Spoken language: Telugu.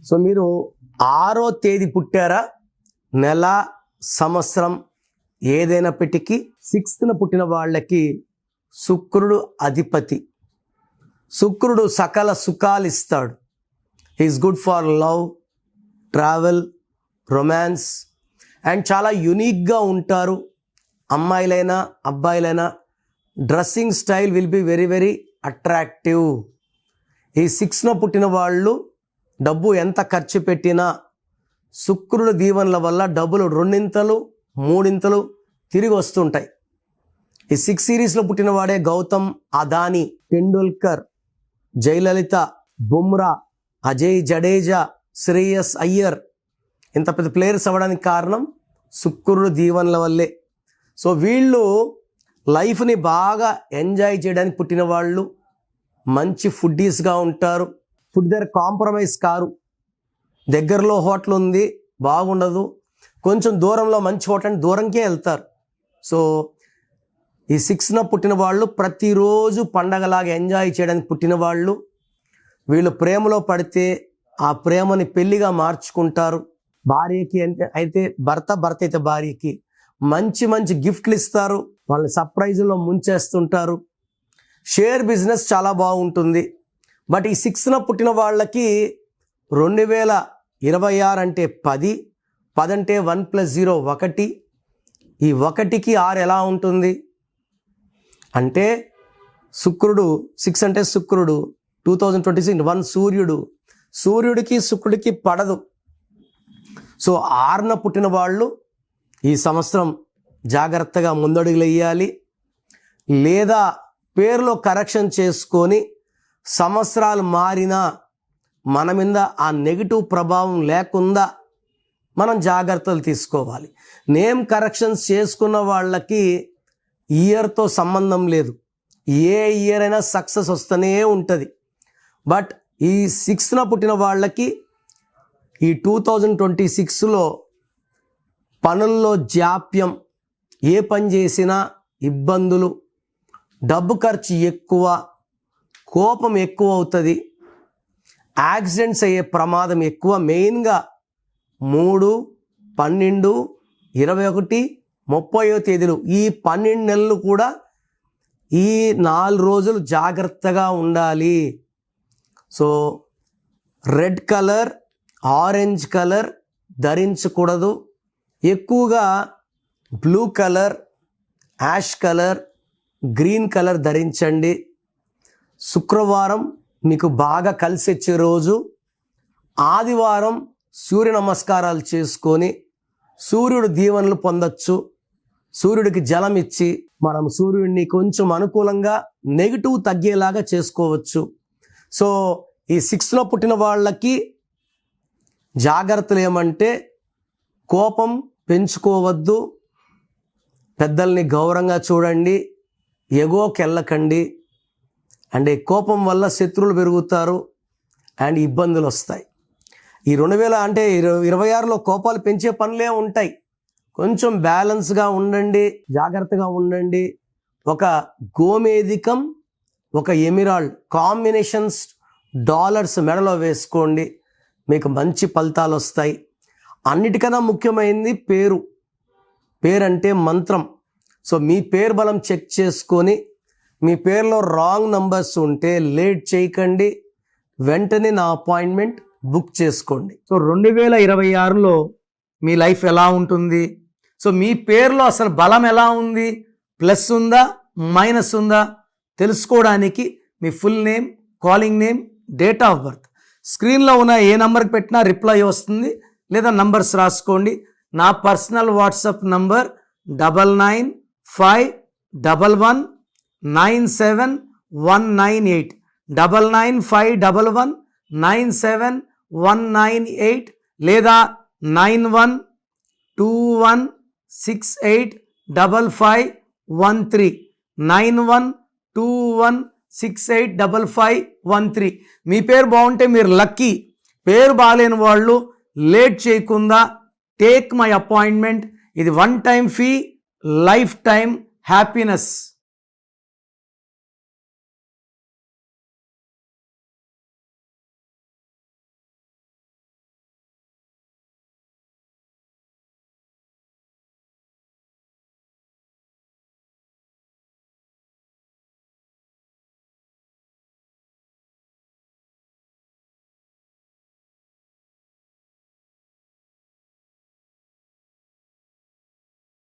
సో మీరు 6వ తేదీ పుట్టారా, నెల సంవత్సరం ఏదైనప్పటికీ 6th పుట్టిన వాళ్ళకి శుక్రుడు అధిపతి. శుక్రుడు సకల సుఖాలు ఇస్తాడు. He's good for love, travel, romance and చాలా యునిక్గా ఉంటారు. అమ్మాయిలైనా అబ్బాయిలైనా dressing style will be very very attractive. ఈ 6th పుట్టిన వాళ్ళు డబ్బు ఎంత ఖర్చు పెట్టినా శుక్రుడు దీవెనల వల్ల డబ్బులు 2 3 తిరిగి వస్తుంటాయి. ఈ 6 సిరీస్లో పుట్టిన వాడే గౌతమ్ అదానీ, టెండూల్కర్, జయలలిత, బుమ్రా, అజయ్ జడేజా, శ్రేయస్ అయ్యర్ ఇంత పెద్ద ప్లేయర్స్ అవ్వడానికి కారణం శుక్రుడు దీవెనల వల్లే. సో వీళ్ళు లైఫ్ని బాగా ఎంజాయ్ చేయడానికి పుట్టిన వాళ్ళు, మంచి ఫుడ్డీస్గా ఉంటారు. ఫుడ్ దగ్గర కాంప్రమైజ్ కారు. దగ్గరలో హోటల్ ఉంది, బాగుండదు, కొంచెం దూరంలో మంచి హోటల్ అంటే దూరంకే వెళ్తారు. సో ఈ 6th పుట్టిన వాళ్ళు ప్రతిరోజు పండగలాగా ఎంజాయ్ చేయడానికి పుట్టిన వాళ్ళు. వీళ్ళు ప్రేమలో పడితే ఆ ప్రేమని పెళ్లిగా మార్చుకుంటారు. భార్యకి అయితే భర్త అయితే భార్యకి మంచి మంచి గిఫ్ట్లు ఇస్తారు, వాళ్ళని సర్ప్రైజుల్లో ముంచేస్తుంటారు. షేర్ బిజినెస్ చాలా బాగుంటుంది. బట్ ఈ 6th పుట్టిన వాళ్ళకి 2026 అంటే 10 అంటే 1 + 0 1. ఈ 1కి 6 ఎలా ఉంటుంది అంటే శుక్రుడు 6 అంటే శుక్రుడు 2026 1 సూర్యుడికి శుక్రుడికి పడదు. సో 6న పుట్టిన వాళ్ళు ఈ సంవత్సరం జాగ్రత్తగా ముందడుగులు వేయాలి, లేదా పేరులో కరెక్షన్ చేసుకొని సంవత్సరాలు మారినా మన మీద ఆ నెగిటివ్ ప్రభావం లేకుండా మనం జాగ్రత్తలు తీసుకోవాలి. నేమ్ కరెక్షన్స్ చేసుకున్న వాళ్ళకి ఇయర్తో సంబంధం లేదు, ఏ ఇయర్ అయినా సక్సెస్ వస్తూనే ఉంటుంది. బట్ ఈ 6th పుట్టిన వాళ్ళకి ఈ 2026లో పనుల్లో జాప్యం, ఏ పని చేసినా ఇబ్బందులు, డబ్బు ఖర్చు ఎక్కువ, కోపం ఎక్కువ అవుతుంది, యాక్సిడెంట్స్ అయ్యే ప్రమాదం ఎక్కువ. మెయిన్గా 3, 12, 21, 30వ తేదీలు, ఈ 12 నెలలు కూడా ఈ 4 రోజులు జాగ్రత్తగా ఉండాలి. So red colour, orange colour ధరించకూడదు. ఎక్కువగా blue colour, ash colour, green colour ధరించండి. శుక్రవారం మీకు బాగా కలిసి వచ్చే రోజు. ఆదివారం సూర్య నమస్కారాలు చేసుకొని సూర్యుడు దీవెనలు పొందొచ్చు. సూర్యుడికి జలం ఇచ్చి మనం సూర్యుడిని కొంచెం అనుకూలంగా నెగిటివ్ తగ్గేలాగా చేసుకోవచ్చు. సో ఈ 6th పుట్టిన వాళ్ళకి జాగ్రత్తలు ఏమంటే కోపం పెంచుకోవద్దు, పెద్దల్ని గౌరవంగా చూడండి, ఎగోకి వెళ్ళకండి. అంటే కోపం వల్ల శత్రువులు పెరుగుతారు అండ్ ఇబ్బందులు వస్తాయి. ఈ 2026లో కోపాలు పెంచే పనులే ఉంటాయి. కొంచెం బ్యాలెన్స్గా ఉండండి, జాగ్రత్తగా ఉండండి. ఒక గోమేధికం, ఒక ఎమిరాల్డ్ కాంబినేషన్స్ డాలర్స్ మెడలో వేసుకోండి, మీకు మంచి ఫలితాలు వస్తాయి. అన్నిటికన్నా ముఖ్యమైనది పేరు. పేరంటే మంత్రం. సో మీ పేరు బలం చెక్ చేసుకొని మీ పేరులో రాంగ్ నంబర్స్ ఉంటే లేట్ చేయకండి, వెంటనే నా అపాయింట్మెంట్ బుక్ చేసుకోండి. సో 2026లో మీ లైఫ్ ఎలా ఉంటుంది? సో మీ పేరులో అసలు బలం ఎలా ఉంది, ప్లస్ ఉందా మైనస్ ఉందా తెలుసుకోవడానికి మీ full name, calling name, date of birth స్క్రీన్లో ఉన్న ఏ నెంబర్కి పెట్టినా రిప్లై వస్తుంది, లేదా నంబర్స్ రాసుకోండి. నా పర్సనల్ వాట్సాప్ నంబర్ 9951197198 9951197198 లేదా 9121685513 9121685513. మీ పేరు బాగుంటే మీరు లక్కీ. పేరు బాగాలేని వాళ్ళు లేట్ చేయకుండా టేక్ మై అపాయింట్మెంట్. ఇది 1 time fee, life time happiness.